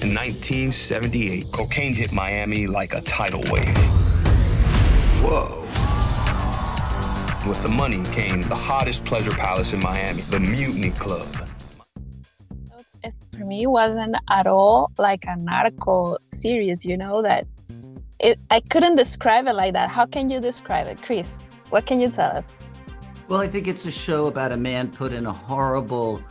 In 1978, cocaine hit Miami like a tidal wave. Whoa. With the money came the hottest pleasure palace in Miami, the Mutiny Club. For me, it wasn't at all like a narco series, you know, I couldn't describe it like that. How can you describe it? Chris, what can you tell us? Well, I think it's a show about a man put in a horrible,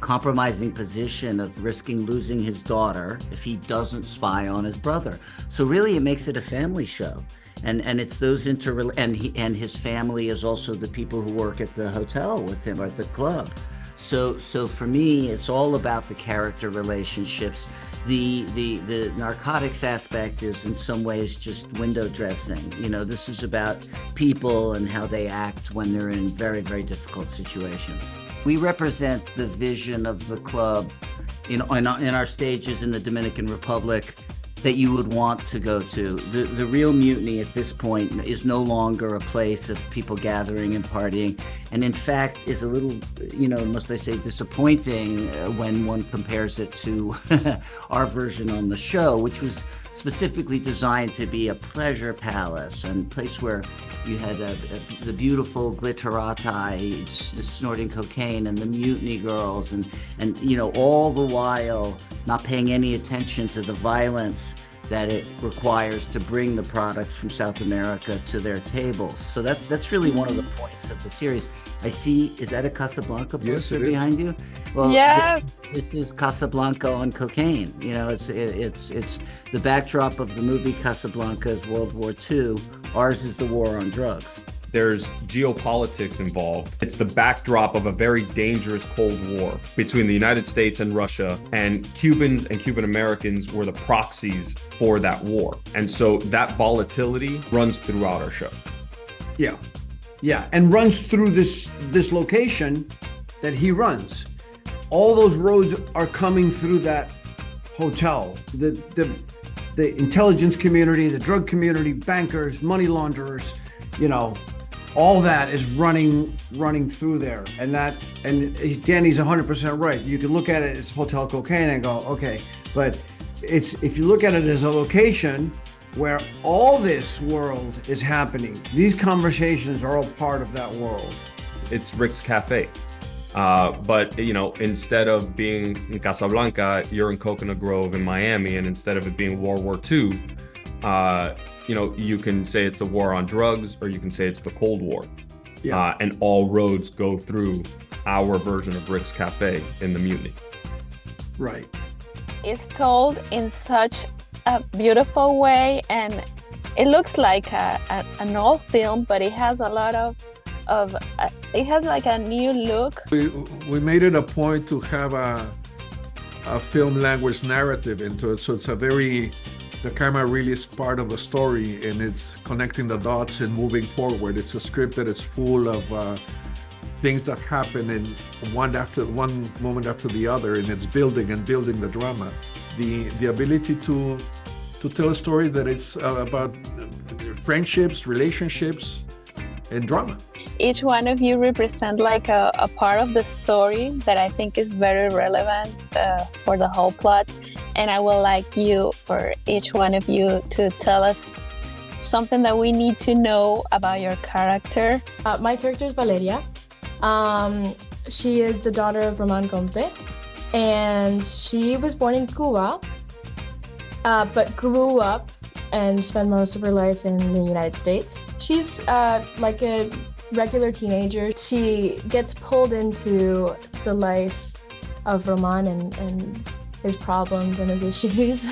compromising position of risking losing his daughter if he doesn't spy on his brother. So really, it makes it a family show. And it's those and his family is also the people who work at the hotel with him or at the club. So for me, it's all about the character relationships. The narcotics aspect is in some ways just window dressing. You know, this is about people and how they act when they're in very, very difficult situations. We represent the vision of the club in our stages in the Dominican Republic that you would want to go to. The real Mutiny at this point is no longer a place of people gathering and partying, and in fact is a little, must I say, disappointing when one compares it to our version on the show, which was specifically designed to be a pleasure palace and a place where you had the beautiful glitterati snorting cocaine and the mutiny girls and all the while not paying any attention to the violence that it requires to bring the products from South America to their tables. So that's really one of the points of the series. I see, is that a Casablanca poster behind you? Well, yes. This is Casablanca on cocaine. You know, it's the backdrop of the movie Casablanca is World War II. Ours is the war on drugs. There's geopolitics involved. It's the backdrop of a very dangerous Cold War between the United States and Russia, and Cubans and Cuban Americans were the proxies for that war. And so that volatility runs throughout our show. Yeah, and runs through this location that he runs. All those roads are coming through that hotel. The intelligence community, the drug community, bankers, money launderers, all that is running through there. And Danny's 100% right. You can look at it as Hotel Cocaine and go, okay, but if you look at it as a location where all this world is happening, these conversations are all part of that world. It's Rick's Cafe. But instead of being in Casablanca, you're in Coconut Grove in Miami, and instead of it being World War II, you can say it's a war on drugs, or you can say it's the Cold War. Yeah. And all roads go through our version of Rick's Cafe in the Mutiny. Right. It's told in such a beautiful way, and it looks like an old film, but it has a lot of it has like a new look. We made it a point to have a film language narrative into it, so it's the camera really is part of the story, and it's connecting the dots and moving forward. It's a script that is full of things that happen in one moment after the other, and it's building the drama. The ability to tell a story that it's about friendships, relationships, and drama. Each one of you represent like a part of the story that I think is very relevant for the whole plot. And I would like for each one of you to tell us something that we need to know about your character. My character is Valeria. She is the daughter of Ramon Compte, and she was born in Cuba, but grew up and spent most of her life in the United States. She's like a regular teenager. She gets pulled into the life of Ramon and his problems and his issues.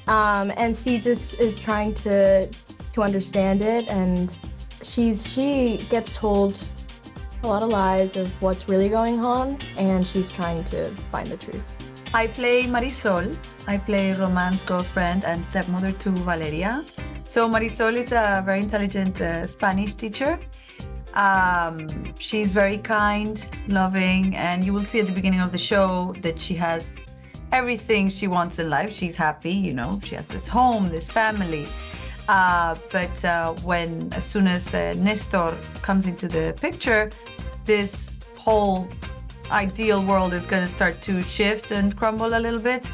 And she just is trying to understand it, and she gets told a lot of lies of what's really going on, and she's trying to find the truth. I play Marisol. I play Roman's girlfriend and stepmother to Valeria. So Marisol is a very intelligent Spanish teacher. She's very kind, loving, and you will see at the beginning of the show that she has everything she wants in life. She's happy, she has this home, this family. But as soon as Nestor comes into the picture, this whole ideal world is going to start to shift and crumble a little bit.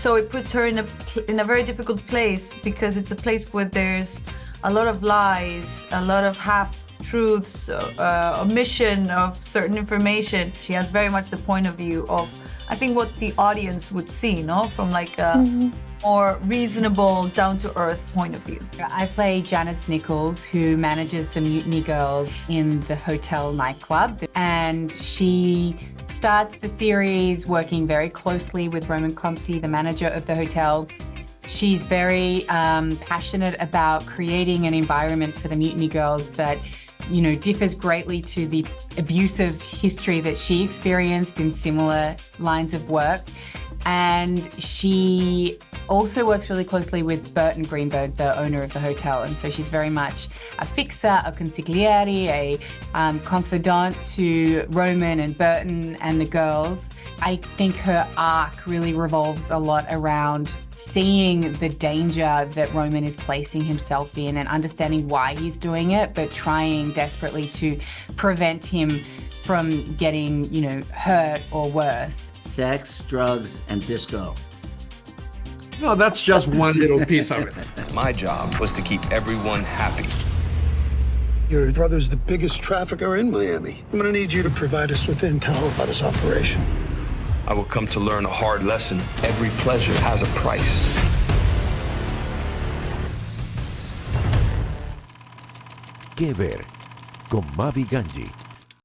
So it puts her in a very difficult place, because it's a place where there's a lot of lies, a lot of half-truths, omission of certain information. She has very much the point of view of, I think, what the audience would see, no? From like a more reasonable, down-to-earth point of view. I play Janice Nichols, who manages the Mutiny Girls in the hotel nightclub. And she starts the series working very closely with Roman Compte, the manager of the hotel. She's very passionate about creating an environment for the Mutiny Girls that, you know, differs greatly to the abusive history that she experienced in similar lines of work. And she also works really closely with Burton Greenberg, the owner of the hotel. And so she's very much a fixer, a consigliere, a confidant to Roman and Burton and the girls. I think her arc really revolves a lot around seeing the danger that Roman is placing himself in and understanding why he's doing it, but trying desperately to prevent him from getting, you know, hurt or worse. Sex, drugs, and disco. No, that's just one little piece of it. My job was to keep everyone happy. Your brother's the biggest trafficker in Miami. I'm gonna need you to provide us with intel about his operation. I will come to learn a hard lesson. Every pleasure has a price. ¿Qué ver? Con MaVi Gangi.